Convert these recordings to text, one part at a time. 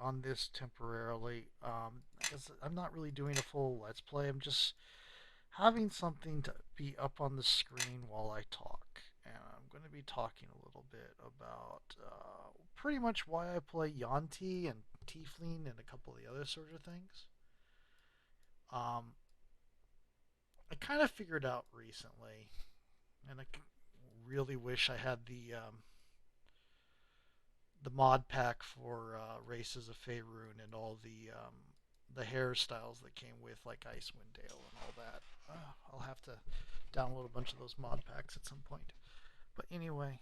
on this temporarily. Because I'm not really doing a full Let's Play. I'm just having something to be up on the screen while I talk. And I'm going to be talking a little bit about pretty much why I play Yanti and Tiefling and a couple of the other sort of things. Um, I kind of figured out recently, and I really wish I had the mod pack for Races of Faerun and all the hairstyles that came with, like Icewind Dale and all that. I'll have to download a bunch of those mod packs at some point. But anyway,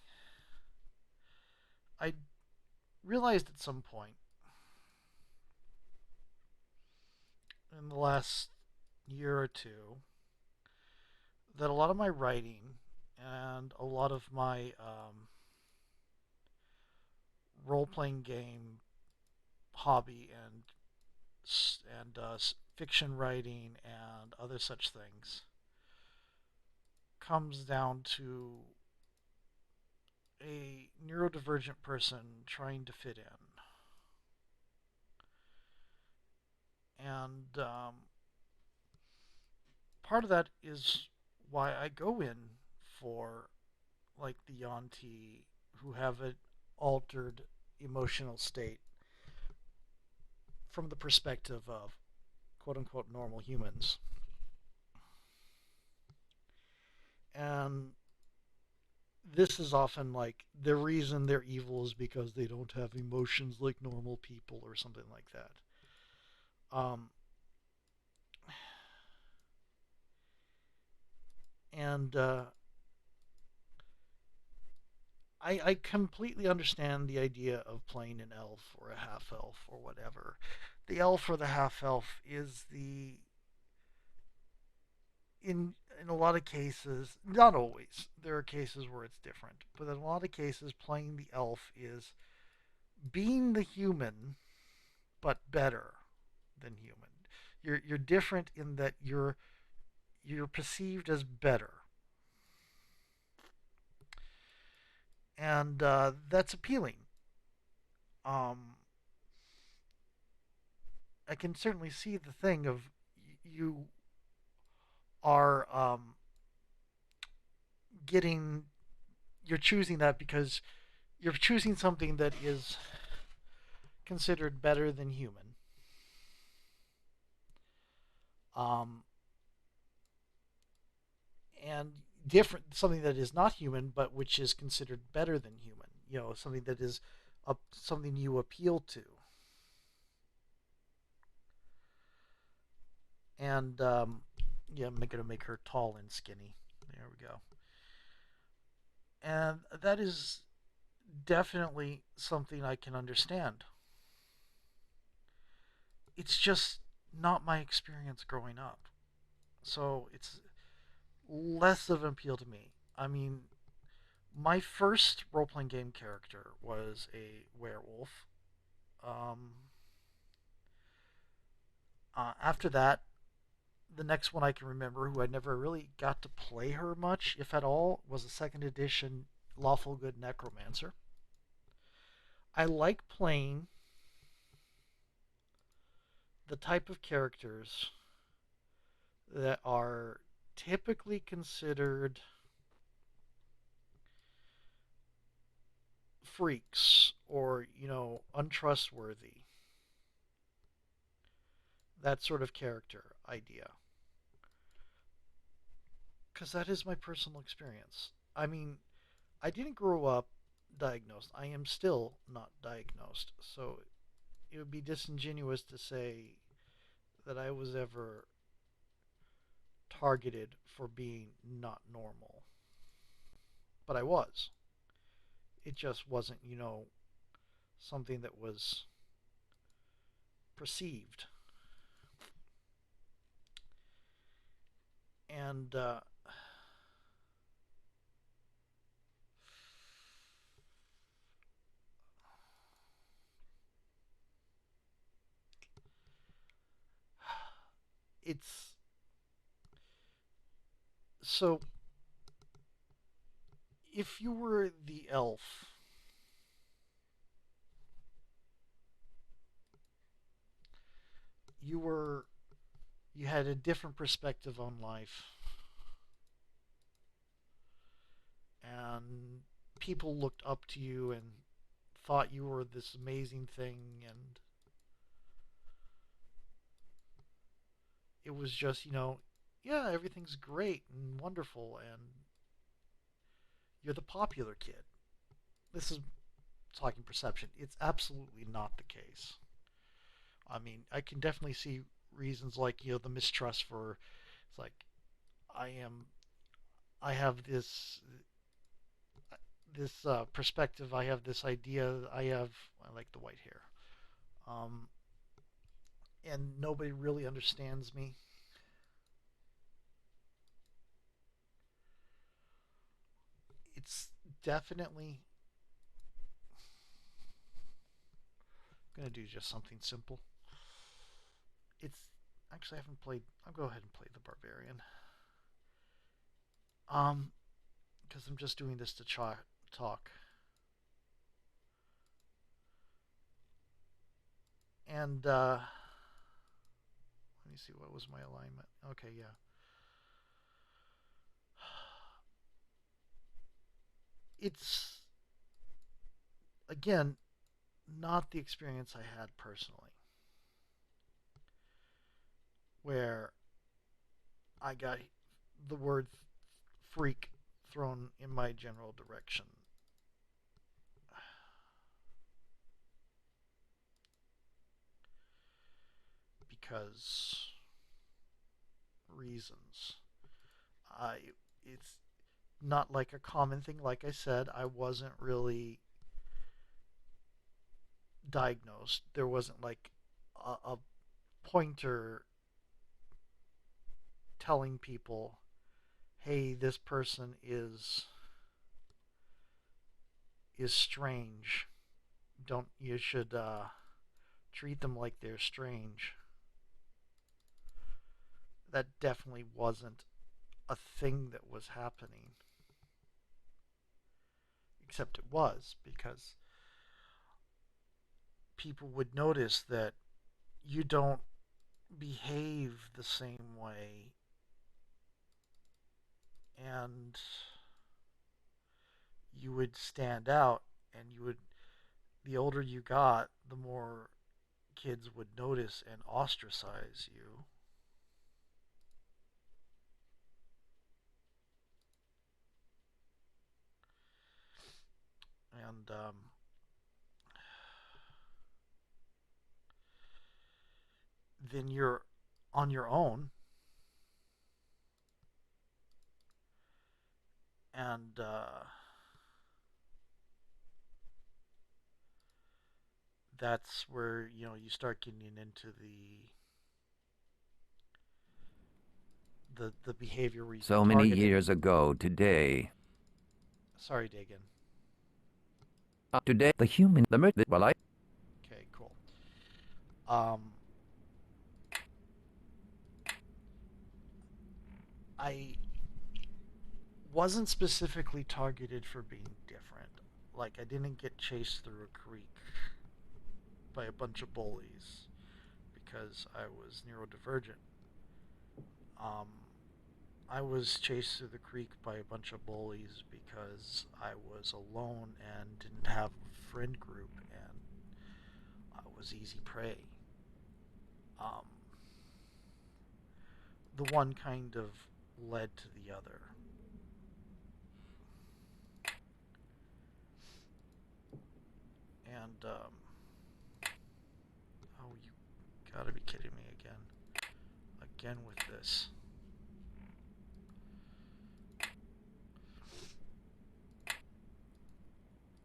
I realized at some point in the last year or two that a lot of my writing and a lot of my role playing game hobby and fiction writing and other such things comes down to a neurodivergent person trying to fit in. And part of that is why I go in for like the Yanti who have an altered emotional state from the perspective of quote unquote normal humans. And this is often like the reason they're evil is because they don't have emotions like normal people or something like that. Um, and I completely understand the idea of playing an elf or a half elf or whatever. The elf or the half elf is the in a lot of cases, not always. There are cases where it's different, but in a lot of cases, playing the elf is being the human, but better than human. You're different in that you're perceived as better, and that's appealing. Um, I can certainly see the thing of you are getting you're choosing that because you're choosing something that is considered better than human. Um, and different something that is not human but which is considered better than human, something that is something you appeal to. And yeah, I'm going to make her tall and skinny. There we go. And that is definitely something I can understand. It's just not my experience growing up, so it's less of an appeal to me. I mean, my first role playing game character was a werewolf. Um, after that, the next one I can remember, who I never really got to play her much, if at all, was a second edition Lawful Good Necromancer. I like playing the type of characters that are typically considered freaks or, untrustworthy. That sort of character idea. Because that is my personal experience. I mean, I didn't grow up diagnosed. I am still not diagnosed. So it would be disingenuous to say that I was ever targeted for being not normal. But I was. It just wasn't, something that was perceived. And it's so if you were the elf you were you had a different perspective on life, and people looked up to you and thought you were this amazing thing, and it was just, yeah, everything's great and wonderful, and you're the popular kid. This is talking perception. It's absolutely not the case. I mean, I can definitely see reasons like, the mistrust for, it's like, I am, I have this perspective. I have this idea. I like the white hair. Um, and nobody really understands me. It's definitely going to do just something simple. It's actually, I haven't played. I'll go ahead and play the barbarian. Um, because I'm just doing this to talk. And let me see, what was my alignment? Okay, yeah. It's again not the experience I had personally, where I got the word freak thrown in my general direction. Because reasons. I it's not like a common thing. Like I said, I wasn't really diagnosed. There wasn't like a pointer telling people, "Hey, this person is strange. Don't you should treat them like they're strange." That definitely wasn't a thing that was happening. Except it was, because people would notice that you don't behave the same way, and you would stand out, and the older you got, the more kids would notice and ostracize you. And then you're on your own, and that's where you start getting into the behavior where you get So many targeted. years ago today. Sorry, Dagan. Today, the human, well, Okay, cool. Um, I wasn't specifically targeted for being different. Like, I didn't get chased through a creek by a bunch of bullies because I was neurodivergent. Um, I was chased through the creek by a bunch of bullies because I was alone and didn't have a friend group, and I was easy prey. Um, the one kind of led to the other. And, oh, you gotta be kidding me again. Again with this.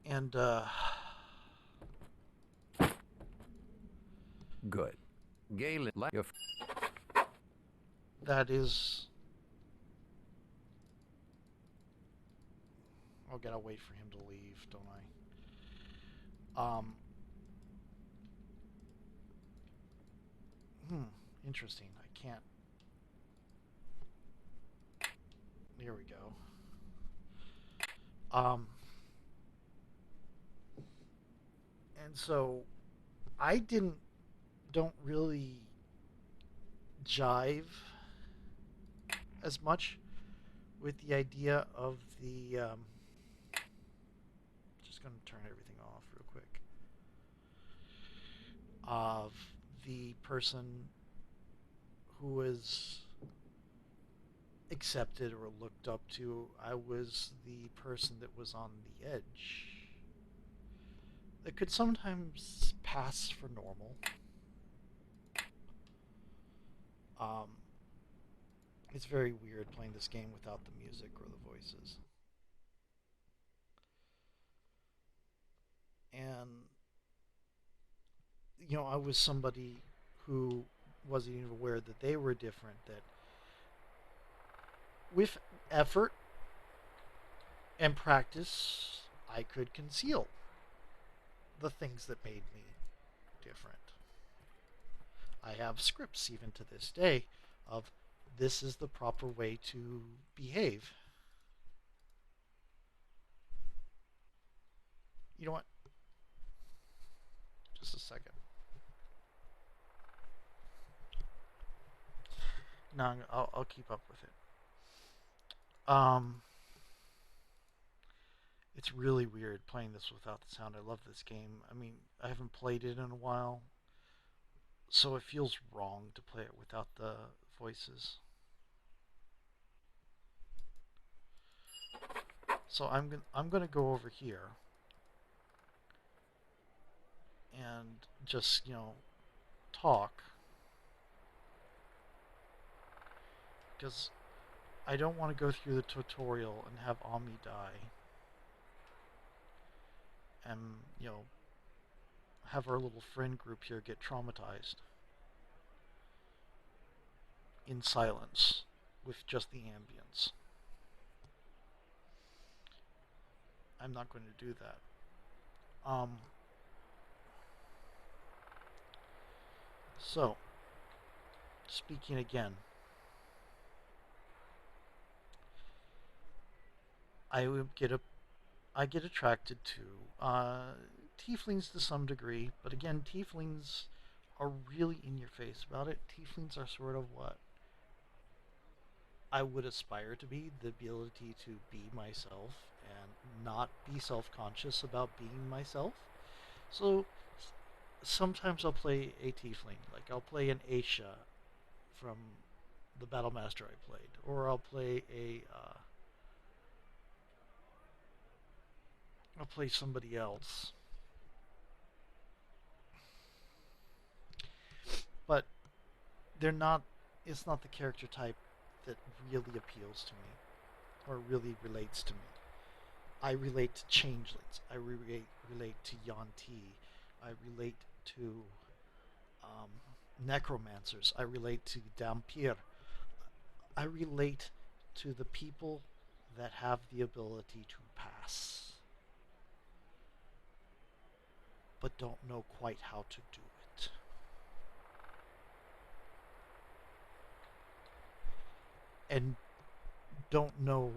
And, good. Galen, that is. I gotta wait for him to leave, don't I? Hmm, interesting. I can't. Here we go. Um, and so I don't really. jive as much with the idea of the. Just going to turn everything off real quick. Of the person who is accepted or looked up to. I was the person that was on the edge. That could sometimes pass for normal. Um, it's very weird playing this game without the music or the voices. And, I was somebody who wasn't even aware that they were different, that with effort and practice, I could conceal the things that made me different. I have scripts even to this day of this is the proper way to behave. You know what? Just a second. No, I'll keep up with it. Um, it's really weird playing this without the sound. I love this game. I mean, I haven't played it in a while, so it feels wrong to play it without the voices. So I'm gonna go over here and just talk because I don't want to go through the tutorial and have Ami die and have our little friend group here get traumatized in silence with just the ambience. I'm not going to do that. Um, so, speaking again, I would get a I get attracted to tieflings to some degree, but again, tieflings are really in your face about it. Tieflings are sort of what I would aspire to be, the ability to be myself and not be self conscious about being myself. So sometimes I'll play a tiefling, like I'll play an Aisha from the Battlemaster I played, or I'll play somebody else. But they're not. It's not the character type that really appeals to me or really relates to me. I relate to changelings. I relate to Yanti. I relate to um, necromancers. I relate to Dampir. I relate to the people that have the ability to pass, but don't know quite how to do it. And don't know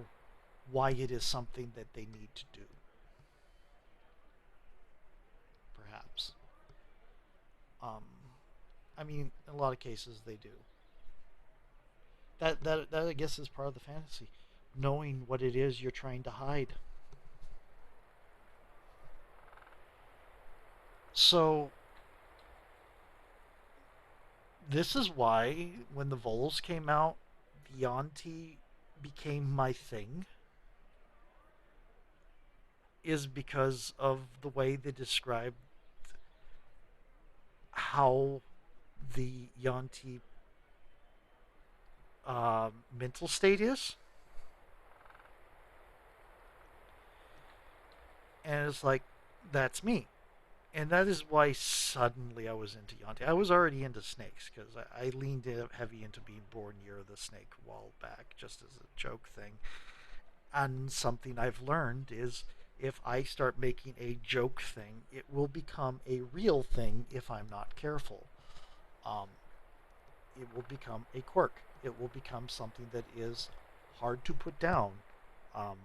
why it is something that they need to do, perhaps. Um, I mean, in a lot of cases, they do. That I guess is part of the fantasy, knowing what it is you're trying to hide. So this is why when the Vols came out, the Yanti became my thing. Is because of the way they describe how the Yanti mental state is, and it's like that's me. And that is why suddenly I was into Yanti. I was already into snakes because I leaned heavy into being born near the snake a while back, just as a joke thing. And something I've learned is if I start making a joke thing, it will become a real thing if I'm not careful. Um, it will become a quirk. It will become something that is hard to put down, um,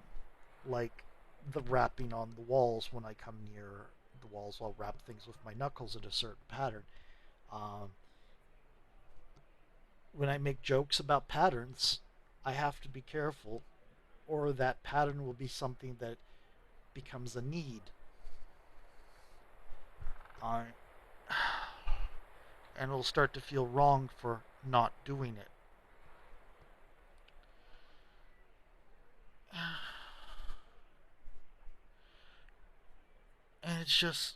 like the rapping on the walls when I come near the walls. I'll rap things with my knuckles in a certain pattern. Um, when I make jokes about patterns, I have to be careful, or that pattern will be something that becomes a need. I and it'll start to feel wrong for not doing it. And it's just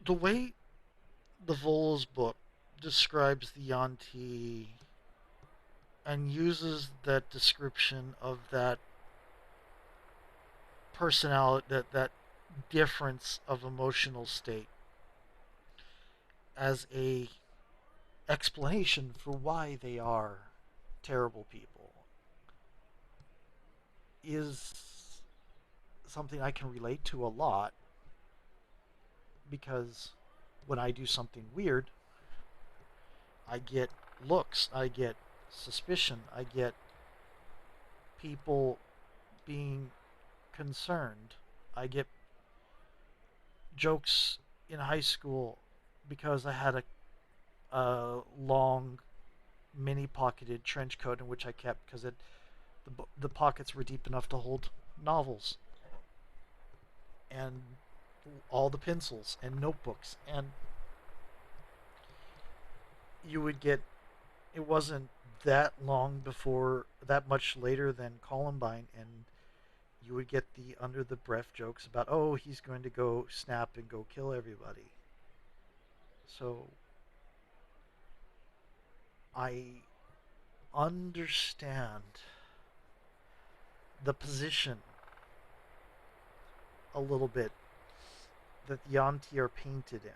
the way the Voles book describes the Yanti and uses that description of that personality, that difference of emotional state as a explanation for why they are terrible people is something I can relate to a lot because when I do something weird, I get looks, I get suspicion, I get people being concerned. I get jokes in high school because I had a long mini pocketed trench coat in which I kept because the pockets were deep enough to hold novels and all the pencils and notebooks. And you would get, it wasn't that long before, that much later than Columbine, and you would get the under the breath jokes about, oh, he's going to go snap and go kill everybody. So I understand the position a little bit that the Yanti are painted in.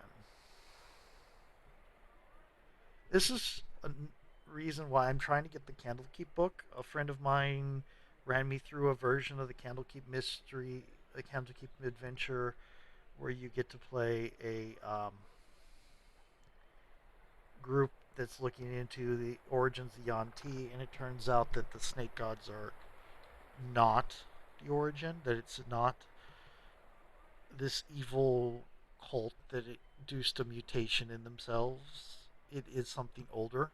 This is a reason why I'm trying to get the Candlekeep book. A friend of mine ran me through a version of the Candlekeep mystery, the Candlekeep adventure, where you get to play a group that's looking into the origins of Yanti, and it turns out that the snake gods are not the origin, that it's not this evil cult that induced a mutation in themselves. It is something older,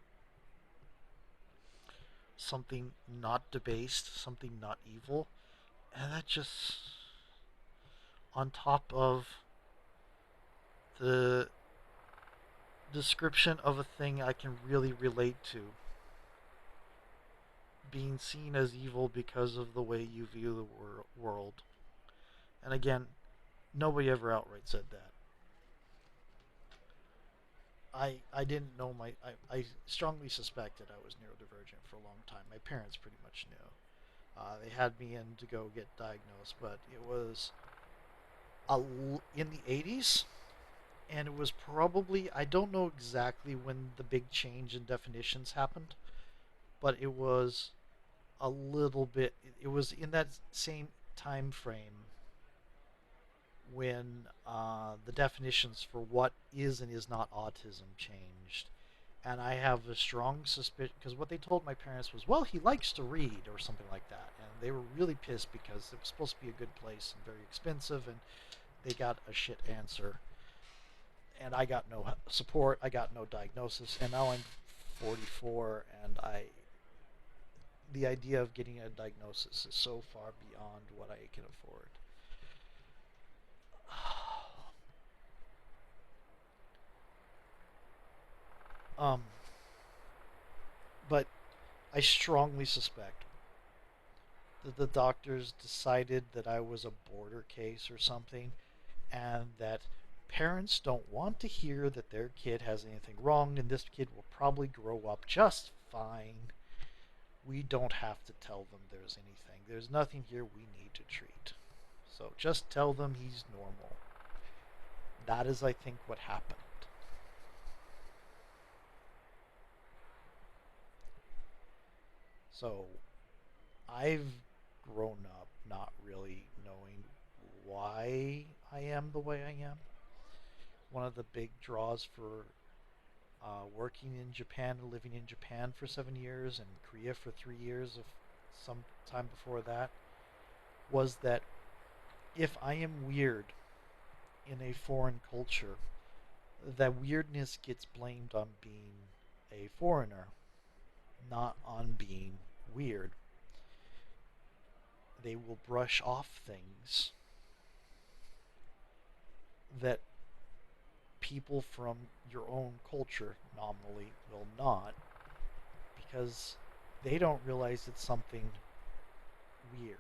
something not debased, something not evil. And that just, on top of the description of a thing I can really relate to, being seen as evil because of the way you view the world. And again, nobody ever outright said that. I didn't know I strongly suspected I was neurodivergent for a long time. My parents pretty much knew. They had me in to go get diagnosed, but it was in the 80s, and it was probably, I don't know exactly when the big change in definitions happened, but it was a little bit, it was in that same time frame when the definitions for what is and is not autism changed. And I have a strong suspicion because what they told my parents was, well, he likes to read or something like that. And they were really pissed because it was supposed to be a good place and very expensive, and they got a shit answer. And I got no support, I got no diagnosis, and now I'm 44, and the idea of getting a diagnosis is so far beyond what I can afford. um, but I strongly suspect that the doctors decided that I was a border case or something, and that parents don't want to hear that their kid has anything wrong, and this kid will probably grow up just fine. We don't have to tell them there's anything. There's nothing here we need to treat. So just tell them he's normal. That is, I think, what happened. So I've grown up not really knowing why I am the way I am. One of the big draws for working in Japan and living in Japan for 7 years and Korea for 3 years of some time before that was that if I am weird in a foreign culture, that weirdness gets blamed on being a foreigner, not on being weird. They will brush off things that people from your own culture nominally will not, because they don't realize it's something weird.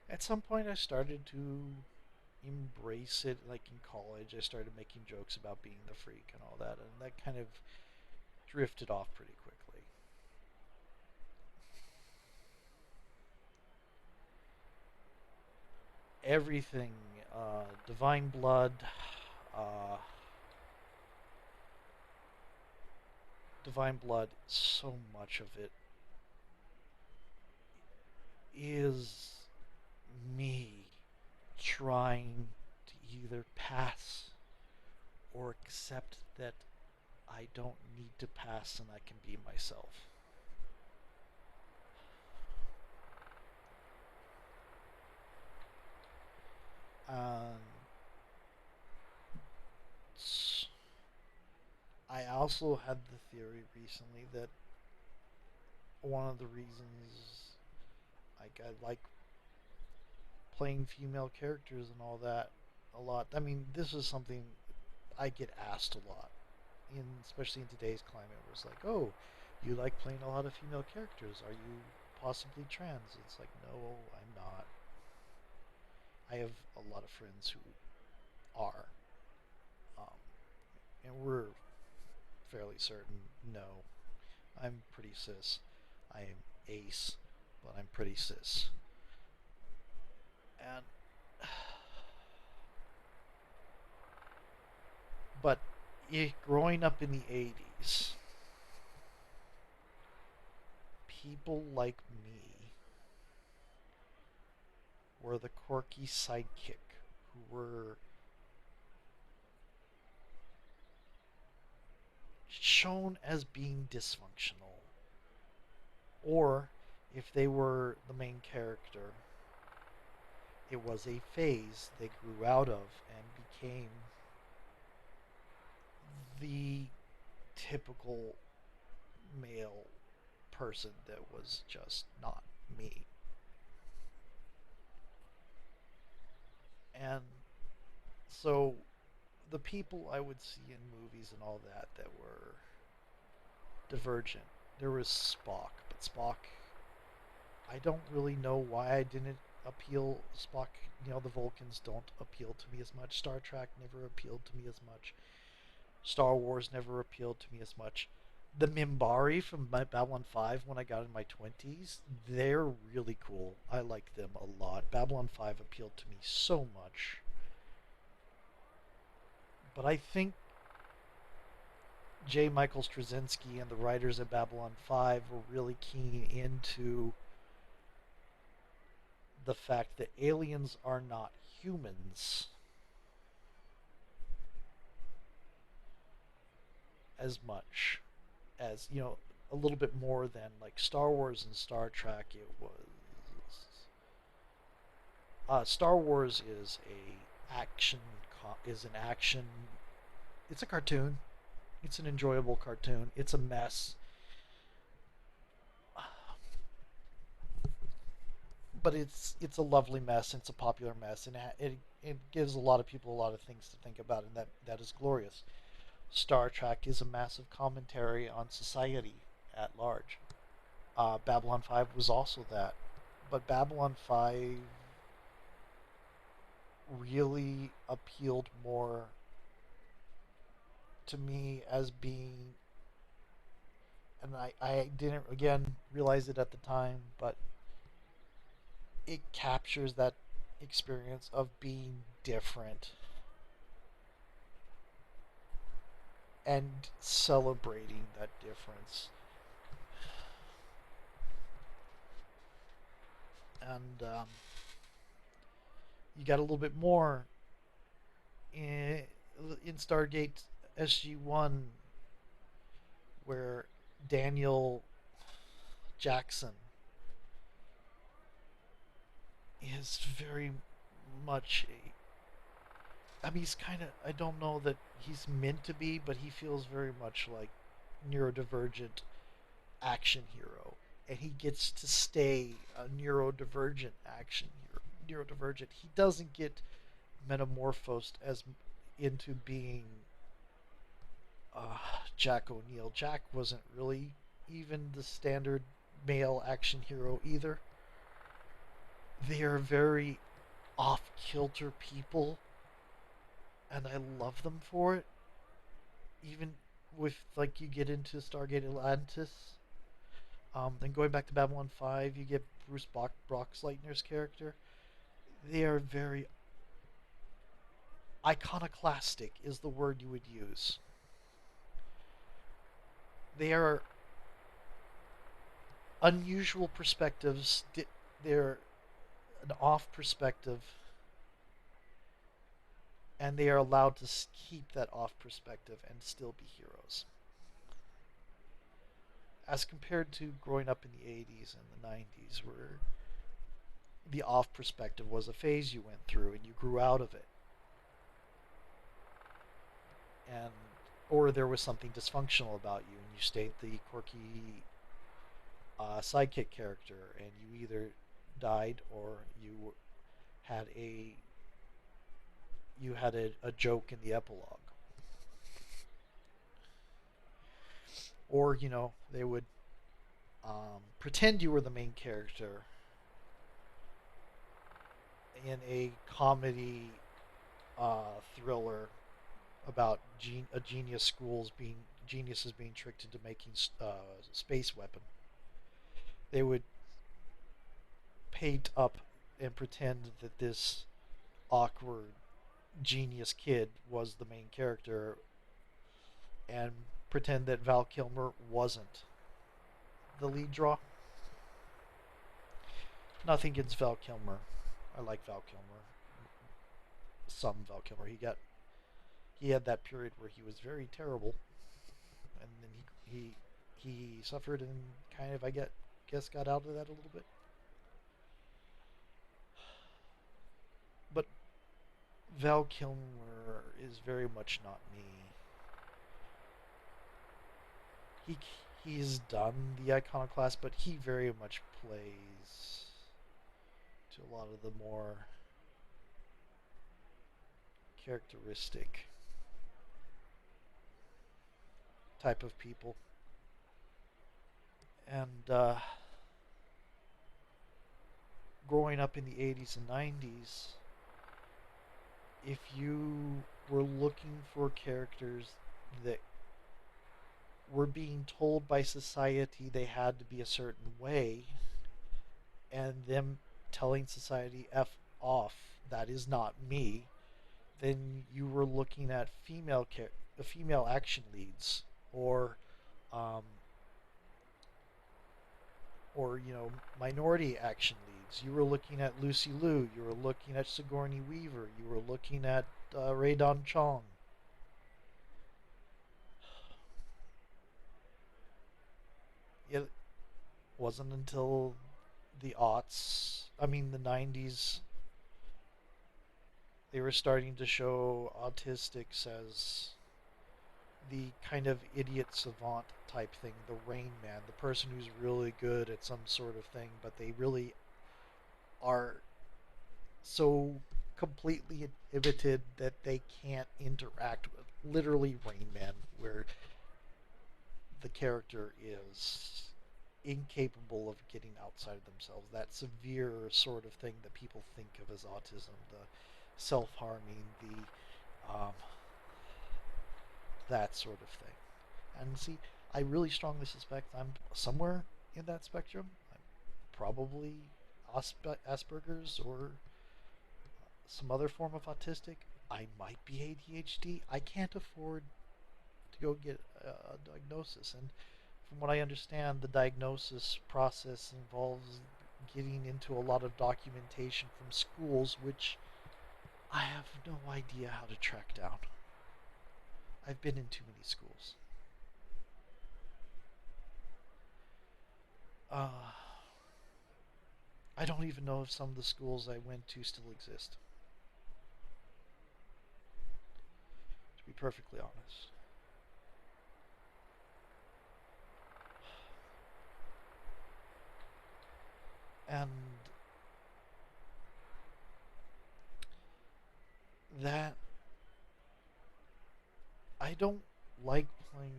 At some point, I started to embrace it. Like in college, I started making jokes about being the freak and all that, and that kind of drifted off pretty quickly. Everything, divine blood, uh, divine blood. So much of it is me trying to either pass or accept that I don't need to pass and I can be myself. Um, I also had the theory recently that one of the reasons I like playing female characters and all that a lot. I mean, this is something I get asked a lot, especially in today's climate, where it's like, "Oh, you like playing a lot of female characters? Are you possibly trans?" It's like, no, I'm not. I have a lot of friends who are, um, and we're fairly certain. No, I'm pretty cis. I am ace, but I'm pretty cis. And but growing up in the '80s, people like me were the quirky sidekick who were shown as being dysfunctional. Or if they were the main character, it was a phase they grew out of and became the typical male person that was just not me. And so the people I would see in movies and all that that were divergent, there was Spock, but Spock, I don't really know why I didn't appeal. Spock, the Vulcans don't appeal to me as much. Star Trek never appealed to me as much. Star Wars never appealed to me as much. The Mimbari from Babylon 5 when I got in my 20s, they're really cool. I like them a lot. Babylon 5 appealed to me so much. But I think J. Michael Straczynski and the writers of Babylon 5 were really keen into the fact that aliens are not humans as much as, a little bit more than like Star Wars and Star Trek. It was Star Wars is a action is an action. It's a cartoon. It's an enjoyable cartoon. It's a mess, but it's a lovely mess. It's a popular mess, and it gives a lot of people a lot of things to think about, and that is glorious. Star Trek is a massive commentary on society at large. Babylon 5 was also that, but Babylon 5 really appealed more to me as being, and I didn't again realize it at the time, but it captures that experience of being different and celebrating that difference. And you got a little bit more in Stargate SG-1, where Daniel Jackson is very much I mean, he's kind of. I don't know that he's meant to be, but he feels very much like neurodivergent action hero, and he gets to stay a neurodivergent action hero. Neurodivergent. He doesn't get metamorphosed as into being Jack O'Neill. Jack wasn't really even the standard male action hero either. They are very off kilter people, and I love them for it. Even with like you get into Stargate Atlantis, then going back to Babylon 5, you get Bruce Brocksleitner's character. They are very iconoclastic, is the word you would use. They are unusual perspectives. They're an off perspective, and they are allowed to keep that off perspective and still be heroes. As compared to growing up in the 80s and the 90s, where the off perspective was a phase you went through and you grew out of it, and or there was something dysfunctional about you and you stayed the quirky sidekick character, and you either died or had a a joke in the epilogue, or they would pretend you were the main character in a comedy thriller about a geniuses being tricked into making space weapon. They would paint up and pretend that this awkward genius kid was the main character, and pretend that Val Kilmer wasn't the lead draw. Nothing against Val Kilmer. I like Val Kilmer. Some Val Kilmer. He had that period where he was very terrible, and then he suffered and kind of guess got out of that a little bit. But Val Kilmer is very much not me. He he's done the iconoclast, but he very much plays to a lot of the more characteristic type of people. And growing up in the 80s and 90s, if you were looking for characters that were being told by society they had to be a certain way, and them telling society F off, that is not me, then you were looking at female action leads, or um, minority action leads. You were looking at Lucy Liu. You were looking at Sigourney Weaver. You were looking at Ray Don Chong. It wasn't until the aughts, I mean the 90s, they were starting to show autistics as the kind of idiot savant type thing, the Rain Man, the person who's really good at some sort of thing, but they really are so completely inhibited that they can't interact with literally Rain Man, where the character is incapable of getting outside of themselves. That severe sort of thing that people think of as autism, the self-harming, the that sort of thing. And see, I really strongly suspect I'm somewhere in that spectrum. I'm probably Asperger's or some other form of autistic. I might be ADHD. I can't afford to go get a diagnosis. And from what I understand, the diagnosis process involves getting into a lot of documentation from schools, which I have no idea how to track down. I've been in too many schools. Uh, I don't even know if some of the schools I went to still exist. be perfectly honest. And that I don't like playing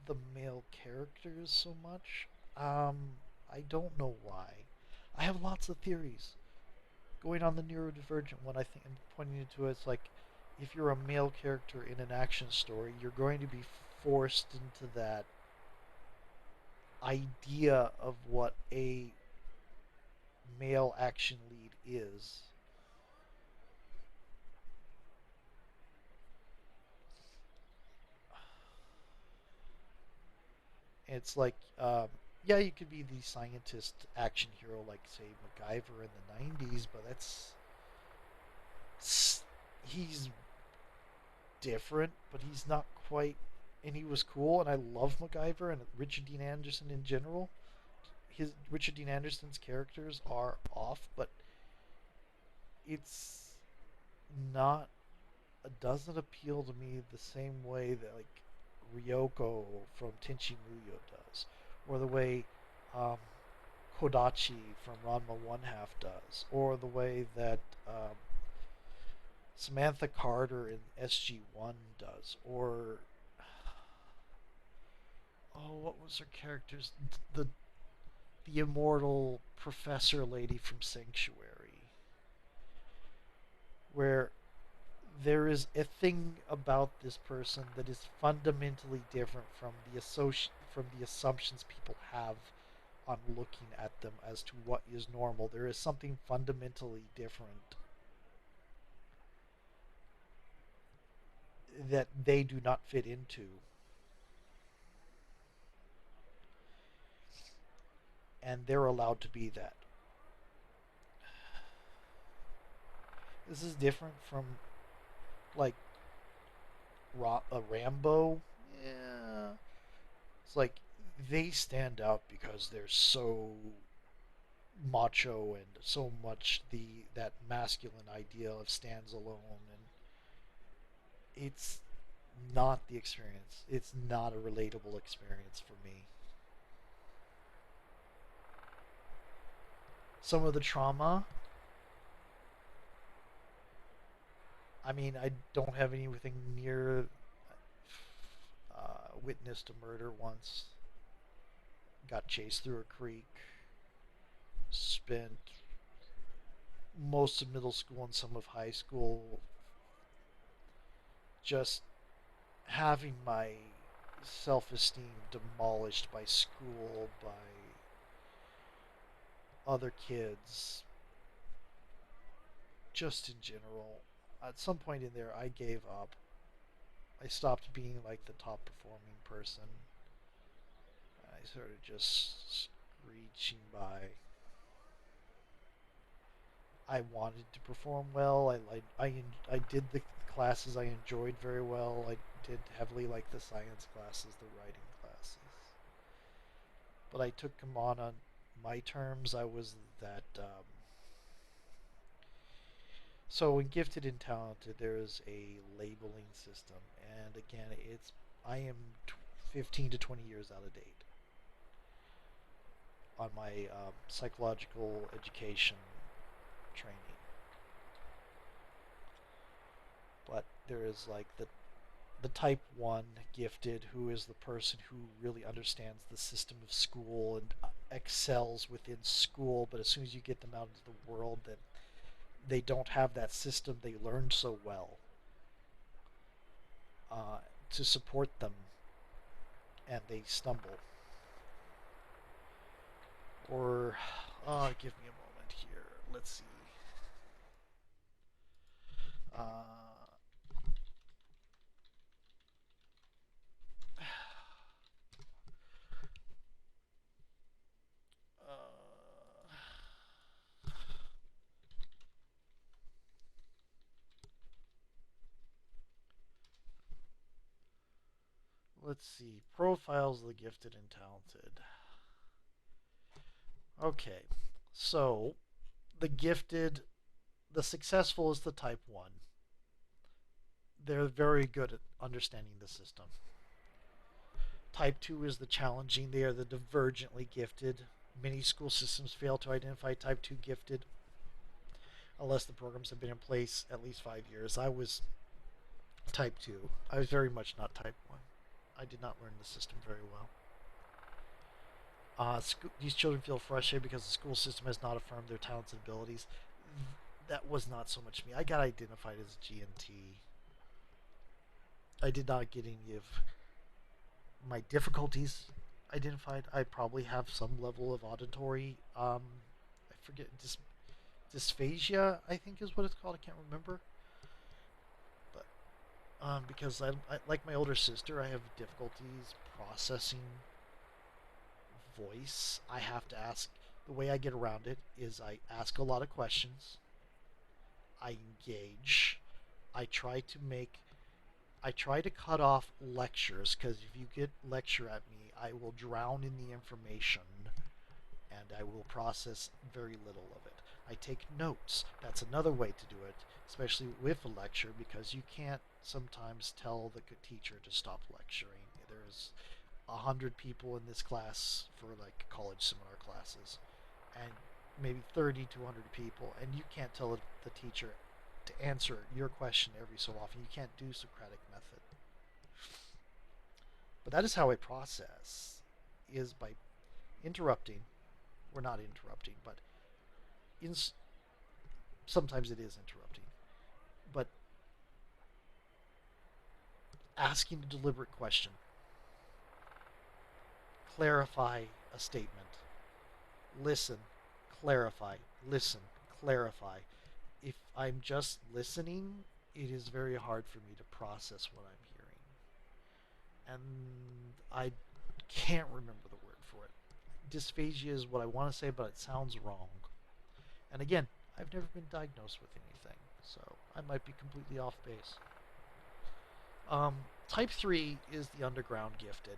the male characters so much. I don't know why. I have lots of theories. Going on the neurodivergent one, I think I'm pointing to as like if you're a male character in an action story, you're going to be forced into that idea of what a male action lead is. It's like, yeah, you could be the scientist action hero, like say MacGyver in the '90s, but he's different, but he's not quite. And he was cool, and I love MacGyver and Richard Dean Anderson in general. His Richard Dean Anderson's characters are off, but it's not. It doesn't appeal to me the same way that like Ryoko from Tenchi Muyo does, or the way um, Kodachi from Ranma One Half does, or the way that Samantha Carter in SG1 does, or oh, what was her character's the the immortal professor lady from Sanctuary, where there is a thing about this person that is fundamentally different from from the assumptions people have on looking at them as to what is normal. There is something fundamentally different that they do not fit into, and they're allowed to be that. This is different from like a Rambo. Yeah, it's like they stand out because they're so macho and so much that masculine ideal of stands alone, and it's not the experience. It's not a relatable experience for me. Some of the trauma, I mean, I don't have anything near witnessed a murder once. Got chased through a creek. Spent most of middle school and some of high school just having my self-esteem demolished by school, by other kids, just in general. At some point in there, I gave up. I stopped being like the top performing person. I started just screeching by. I wanted to perform well. I did the classes I enjoyed very well. I did heavily like the science classes, the writing classes. But I took them on my terms. I was that. So in gifted and talented, there is a labeling system, and again, I am 15 to 20 years out of date on my psychological education training. But there is like the type 1 gifted who is the person who really understands the system of school and excels within school, but as soon as you get them out into the world, then they don't have that system they learned so well uh, to support them, and they stumble. Or give me a moment here. Let's see. uh, uh, let's see, profiles of the gifted and talented. Okay, so the gifted, the successful is the type 1. They're very good at understanding the system. Type 2 is the challenging. They are the divergently gifted. Many school systems fail to identify type 2 gifted unless the programs have been in place at least 5 years. I was type 2. I was very much not type 1. I did not learn the system very well. These children feel frustrated because the school system has not affirmed their talents and abilities. That was not so much me. I got identified as GNT. I did not get any of my difficulties identified. I probably have some level of auditory, I forget, dysphagia, I think is what it's called. I can't remember. But because like my older sister, I have difficulties processing voice. I have to ask. The way I get around it is I ask a lot of questions. I engage. I try to make. I try to cut off lectures because if you get lecture at me, I will drown in the information and I will process very little of it. I take notes. That's another way to do it, especially with a lecture, because you can't sometimes tell the teacher to stop lecturing. There's 100 people in this class for like college seminar classes, and maybe 30 to 100 people, and you can't tell the teacher to answer your question every so often. You can't do Socratic method. But that is how I process, is by interrupting. We're not interrupting, but in, sometimes it is interrupting. But asking a deliberate question, clarify a statement, listen, clarify, listen, clarify. If I'm just listening, it is very hard for me to process what I'm hearing. And I can't remember the word for it. Dysphagia is what I want to say, but it sounds wrong. And again, I've never been diagnosed with anything, so I might be completely off base. Type 3 is the underground gifted,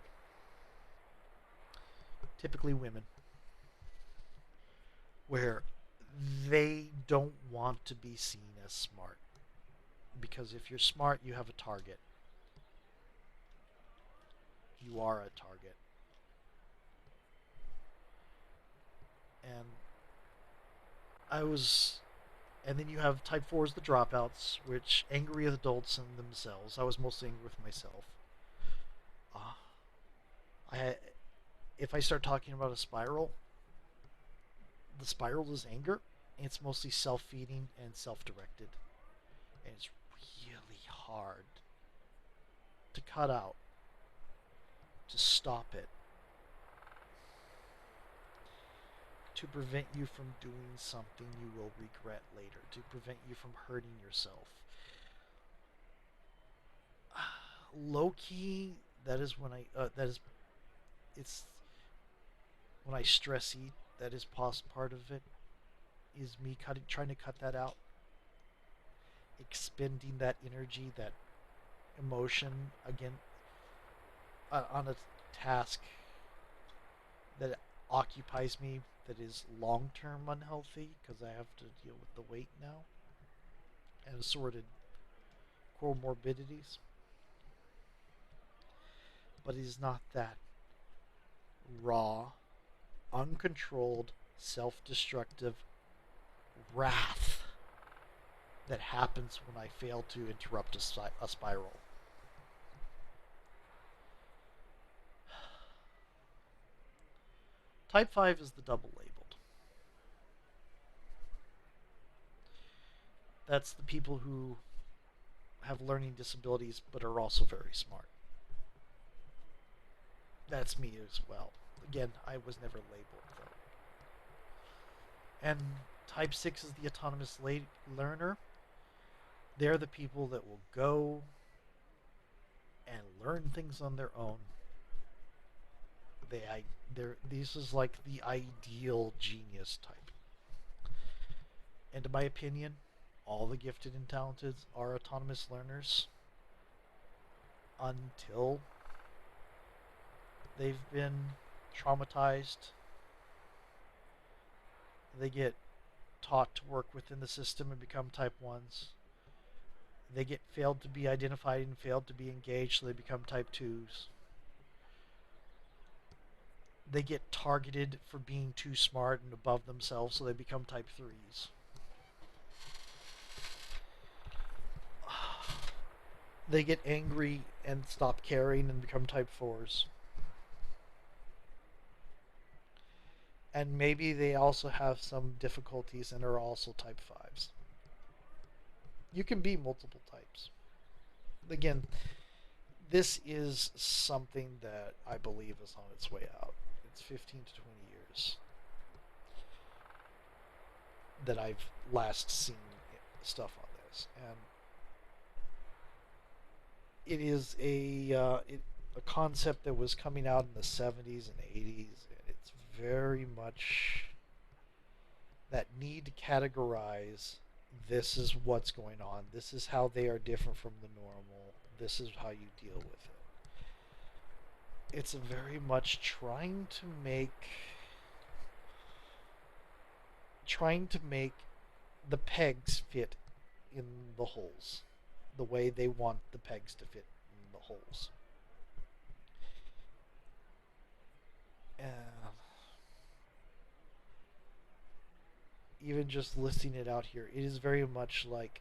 typically women, where they don't want to be seen as smart. Because if you're smart, you have a target. You are a target. And I was. And then you have type 4s, the dropouts, which angry adults in themselves. I was mostly angry with myself. Uh, I if I start talking about a spiral, the spiral is anger. And it's mostly self-feeding and self-directed, and it's really hard to cut out, to stop it, to prevent you from doing something you will regret later, to prevent you from hurting yourself. Low key, that is when it's when I stress eat. That is part of it. Is me trying to cut that out, expending that energy, that emotion again on a task that occupies me that is long term unhealthy because I have to deal with the weight now and assorted comorbidities. But it is not that raw, uncontrolled, self destructive wrath that happens when I fail to interrupt a spiral. Type 5 is the double labeled. That's the people who have learning disabilities but are also very smart. That's me as well. Again, I was never labeled though. And type 6 is the autonomous learner. They're the people that will go and learn things on their own. This is like the ideal genius type. And in my opinion, all the gifted and talented are autonomous learners until they've been traumatized. They get taught to work within the system and become type 1s. They get failed to be identified and failed to be engaged, so they become type 2s. They get targeted for being too smart and above themselves, so they become type 3s. They get angry and stop caring and become type 4s. And maybe they also have some difficulties and are also type 5s. You can be multiple types. Again, this is something that I believe is on its way out. It's 15 to 20 years that I've last seen stuff on this, and it is a concept that was coming out in the 70s and 80s, and it's very much that need to categorize. This is what's going on. This is how they are different from the normal. This is how you deal with it. It's very much trying to make the pegs fit in the holes the way they want the pegs to fit in the holes. And even just listing it out here, it is very much like,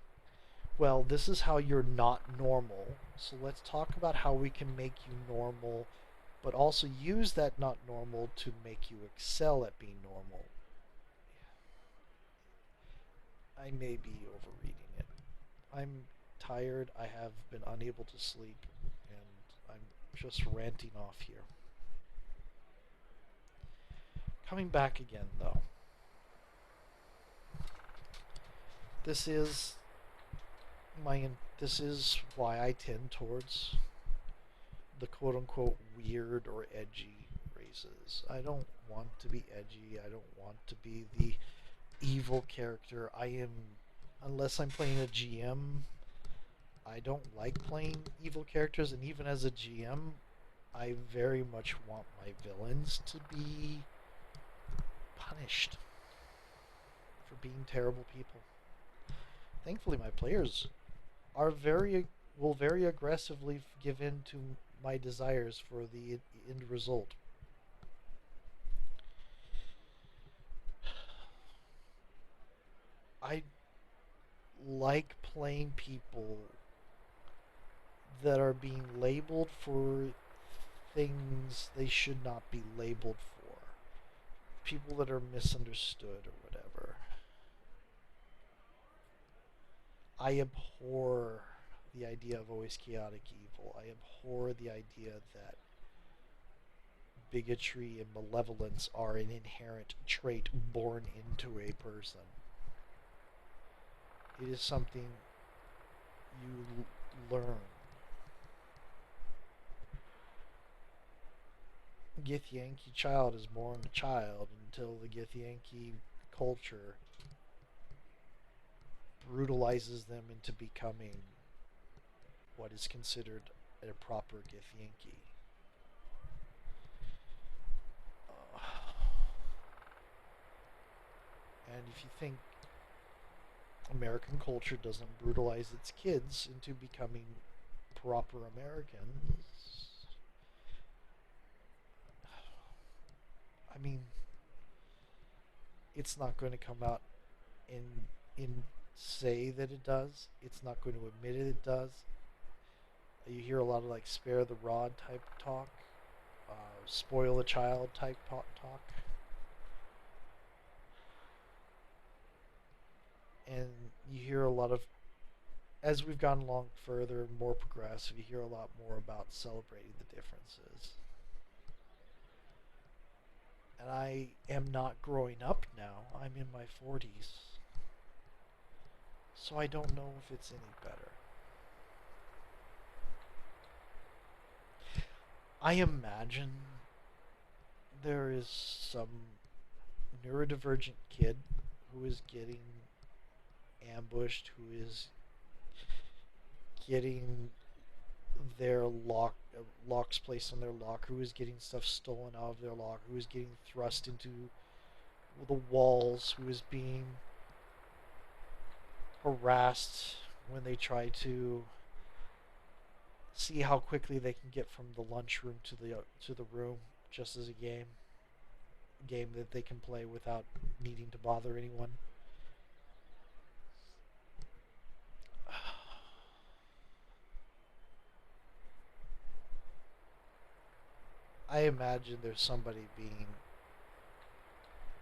well, this is how you're not normal. So let's talk about how we can make you normal, but also use that not normal to make you excel at being normal. I may be overreading it. I'm tired. I have been unable to sleep, and I'm just ranting off here. Coming back again, though. This is this is why I tend towards the quote unquote weird or edgy races. I don't want to be edgy. I don't want to be the evil character. I am, unless I'm playing a GM, I don't like playing evil characters, and even as a GM, I very much want my villains to be punished for being terrible people. Thankfully, my players are will very aggressively give in to my desires for the end result. I like playing people that are being labeled for things they should not be labeled for. People that are misunderstood or whatever. I abhor the idea of always chaotic evil. I abhor the idea that bigotry and malevolence are an inherent trait born into a person. It is something you learn. Githyanki child is born a child until the Githyanki culture brutalizes them into becoming what is considered a proper Githyanki. Uh, and if you think American culture doesn't brutalize its kids into becoming proper Americans, I mean, it's not going to come out in say that it does. It's not going to admit it does. You hear a lot of like spare the rod type talk, spoil a child type talk, and you hear a lot of, as we've gone along further, more progressive, you hear a lot more about celebrating the differences. And I am not growing up now. I'm in my 40s. So I don't know if it's any better. I imagine there is some neurodivergent kid who is getting ambushed, who is getting their locks placed on their locker, who is getting stuff stolen out of their locker, who is getting thrust into the walls, who is being harassed when they try to see how quickly they can get from the lunchroom to the room just as a game that they can play without needing to bother anyone. I imagine there's somebody being.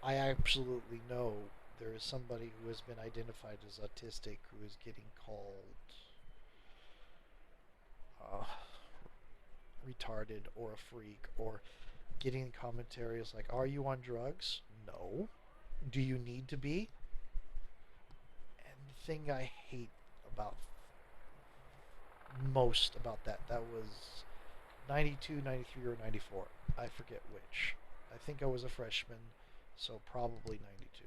I absolutely know there is somebody who has been identified as autistic who is getting called uh, retarded or a freak or getting commentaries like, "Are you on drugs?" No. Do you need to be? And the thing I hate about most about that was 92, 93, or 94. I forget which. I think I was a freshman, so probably 92.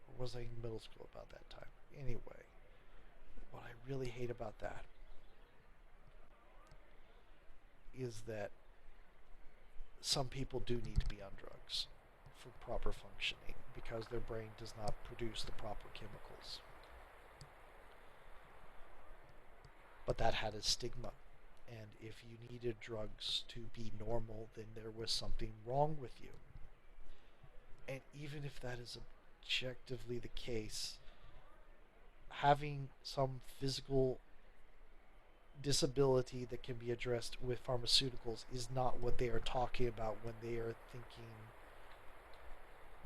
Or was I in middle school about that time? Anyway, what I really hate about that is that some people do need to be on drugs for proper functioning because their brain does not produce the proper chemicals. But that had a stigma. And if you needed drugs to be normal, then there was something wrong with you. And even if that is objectively the case, having some physical disability that can be addressed with pharmaceuticals is not what they are talking about when they are thinking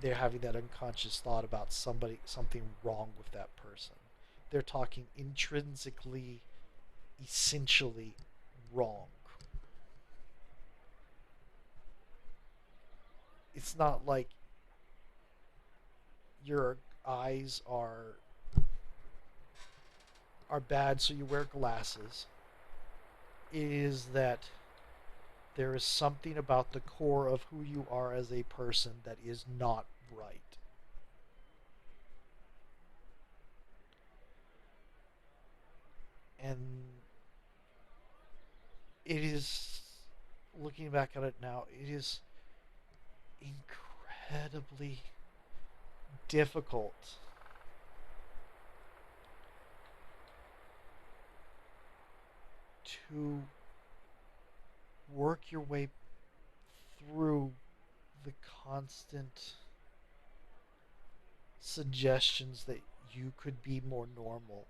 they're having that unconscious thought about something wrong with that person. They're talking intrinsically, essentially wrong. It's not like your eyes are bad so you wear glasses. It is that there is something about the core of who you are as a person that is not right. And it is, looking back at it now, it is incredibly difficult to work your way through the constant suggestions that you could be more normal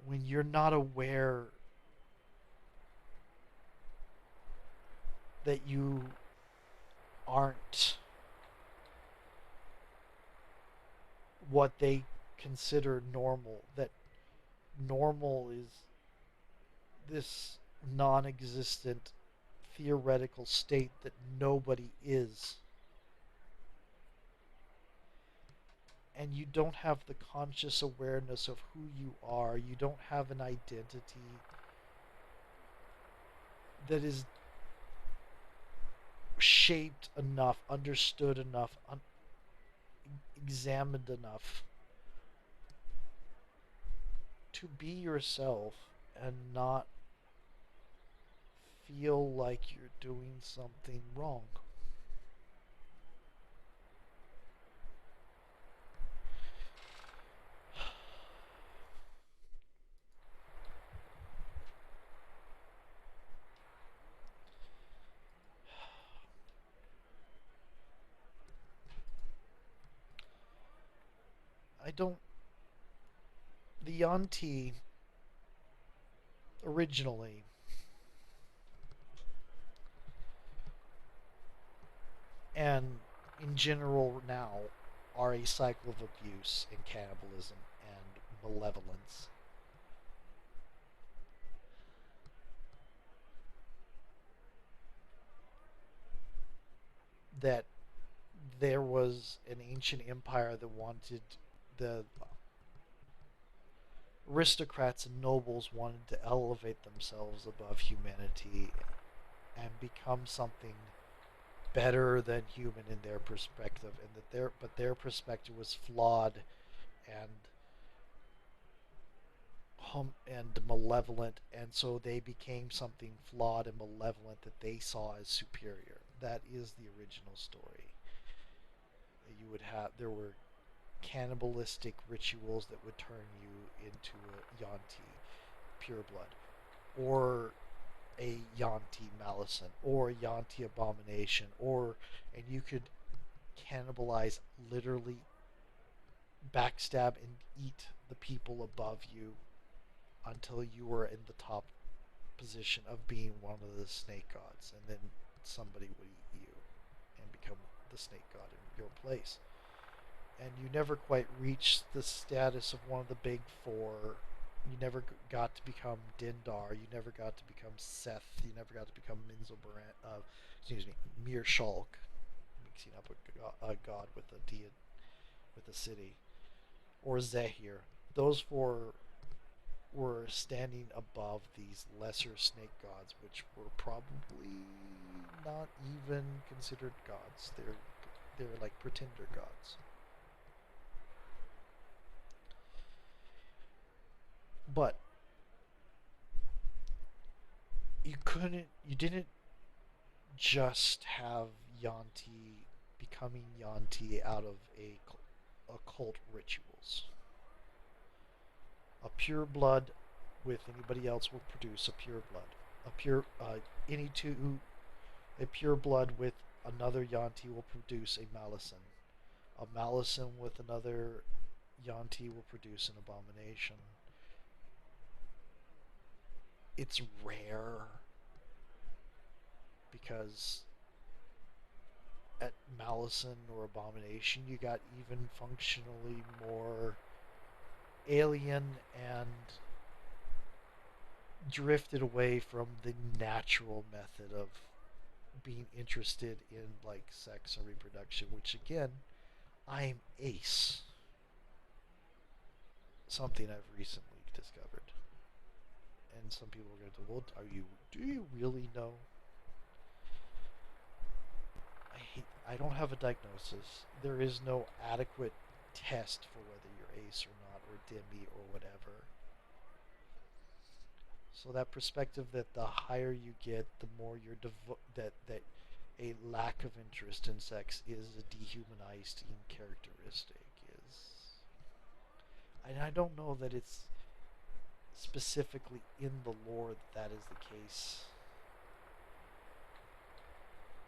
when you're not aware that you aren't what they consider normal, that normal is this non existent theoretical state that nobody is. And you don't have the conscious awareness of who you are, you don't have an identity that is shaped enough, understood enough, examined enough to be yourself and not feel like you're doing something wrong. I don't. The auntie originally and in general now are a cycle of abuse and cannibalism and malevolence that there was an ancient empire that wanted the aristocrats and nobles wanted to elevate themselves above humanity and become something better than human in their perspective, and that their perspective was flawed and and malevolent, and so they became something flawed and malevolent that they saw as superior. That is the original story. You would have there were cannibalistic rituals that would turn you into a Yanti pureblood, or a Yanti Malison, or a Yanti Abomination, or and you could cannibalize, literally backstab and eat the people above you until you were in the top position of being one of the snake gods, and then somebody would eat you and become the snake god in your place. And you never quite reached the status of one of the big four. You never got to become Dindar. You never got to become Seth. You never got to become Minzelbaran. Excuse me, Mir Shulk, mixing up a god with a deity, with a city, or Zehir. Those four were standing above these lesser snake gods, which were probably not even considered gods. They're like pretender gods. But you didn't just have Yanti becoming Yanti out of a occult rituals. A pure blood with anybody else will produce a pure blood. A pure any two A pure blood with another Yanti will produce a Malison. A Malison with another Yanti will produce an abomination. It's rare because at Malison or Abomination you got even functionally more alien and drifted away from the natural method of being interested in like sex and reproduction, which again, I'm ace. Something I've recently discovered. And some people are going to, well, do you really know? I don't have a diagnosis. There is no adequate test for whether you're ace or not, or demi or whatever. So that perspective that the higher you get, the more you're that a lack of interest in sex is a dehumanizing characteristic is, and I don't know that it's specifically in the lore that that is the case,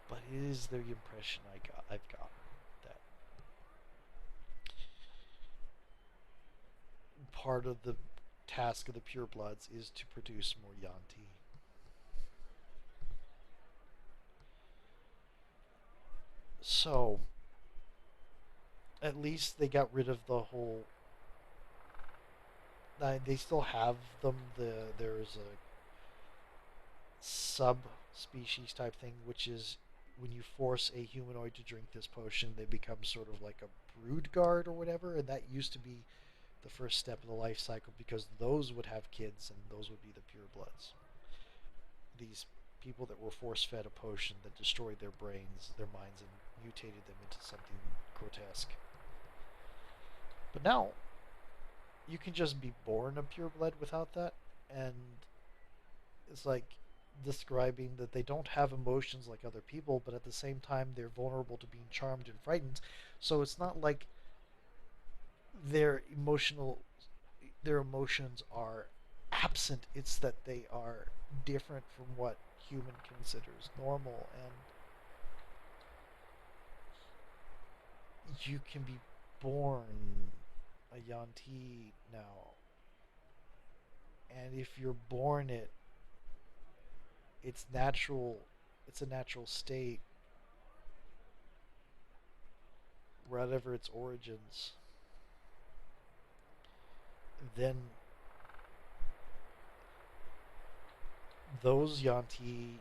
but it is the impression I've gotten that part of the task of the purebloods is to produce more Yanti. So at least they got rid of the whole. They still have them. There's a subspecies type thing, which is when you force a humanoid to drink this potion, they become sort of like a brood guard or whatever, and that used to be the first step of the life cycle because those would have kids and those would be the purebloods. These people that were force fed a potion that destroyed their brains, their minds, and mutated them into something grotesque. But now you can just be born a pureblood without that, and it's like describing that they don't have emotions like other people, but at the same time they're vulnerable to being charmed and frightened. So it's not like their emotional their emotions are absent. It's that they are different from what human considers normal, and you can be born a Yanti now, and if you're born it, it's natural. It's a natural state, whatever its origins. Then those Yanti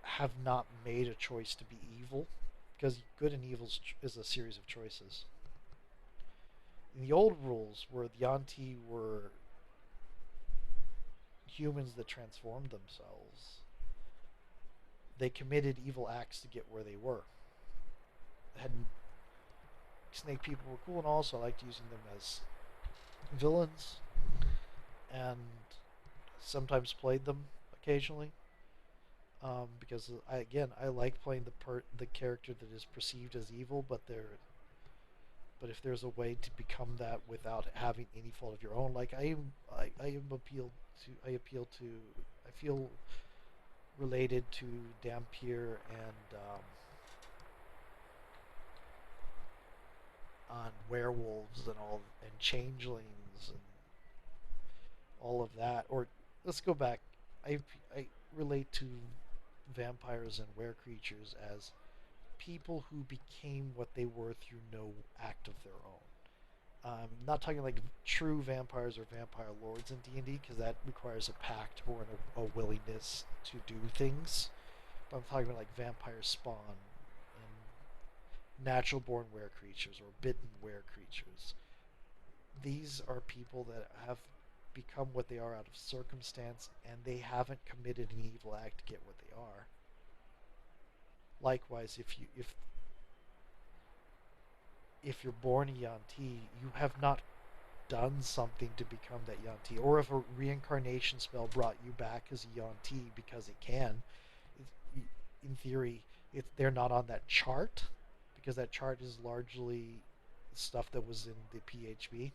have not made a choice to be evil, because good and evil is a series of choices. In the old rules, where the Yanti were humans that transformed themselves, they committed evil acts to get where they were. Had snake people were cool, and also I liked using them as villains, and sometimes played them occasionally. Because I like playing the character that is perceived as evil, but But if there's a way to become that without having any fault of your own, like I am appealed to, I appeal to, I feel related to Dampier and on werewolves and all and changelings and all of that. Or let's go back. I relate to vampires and were creatures as people who became what they were through no act of their own. Not talking like true vampires or vampire lords in D&D because that requires a pact or a willingness to do things. But I'm talking about like vampire spawn and natural born were creatures or bitten were creatures. These are people that have become what they are out of circumstance and they haven't committed an evil act to get what they are. Likewise, if you're born a Yanti, you have not done something to become that Yanti. Or if a reincarnation spell brought you back as a Yanti because it can, in theory, if they're not on that chart, because that chart is largely stuff that was in the PHB.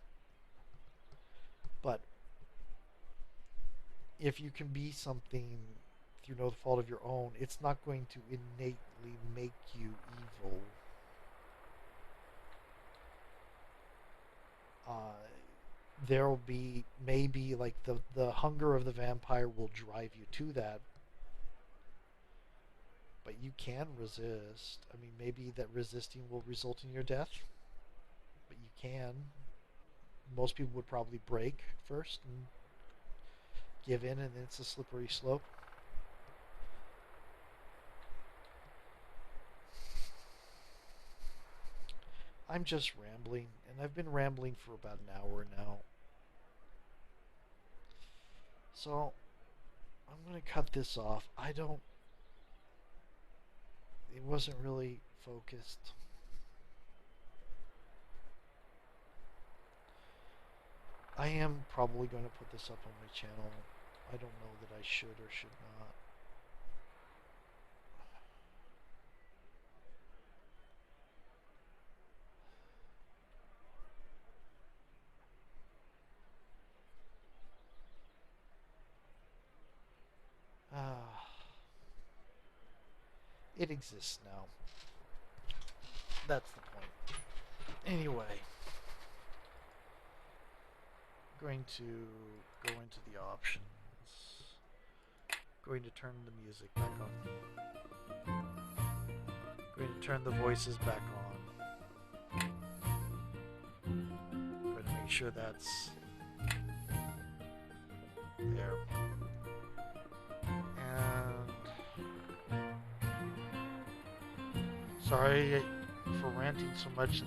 But if you can be something through no fault of your own, it's not going to innately make you evil. Uh, there will be maybe like the hunger of the vampire will drive you to that, but you can resist. I mean, maybe that resisting will result in your death, but you can. Most people would probably break first and give in, and then it's a slippery slope. I'm just rambling, and I've been rambling for about an hour now. So I'm going to cut this off. I don't. It wasn't really focused. I am probably going to put this up on my channel. I don't know that I should or should not. Ah, it exists now. That's the point. Anyway, I'm going to go into the options. Going to turn the music back on. Going to turn the voices back on. Going to make sure that's there. And sorry for ranting so much in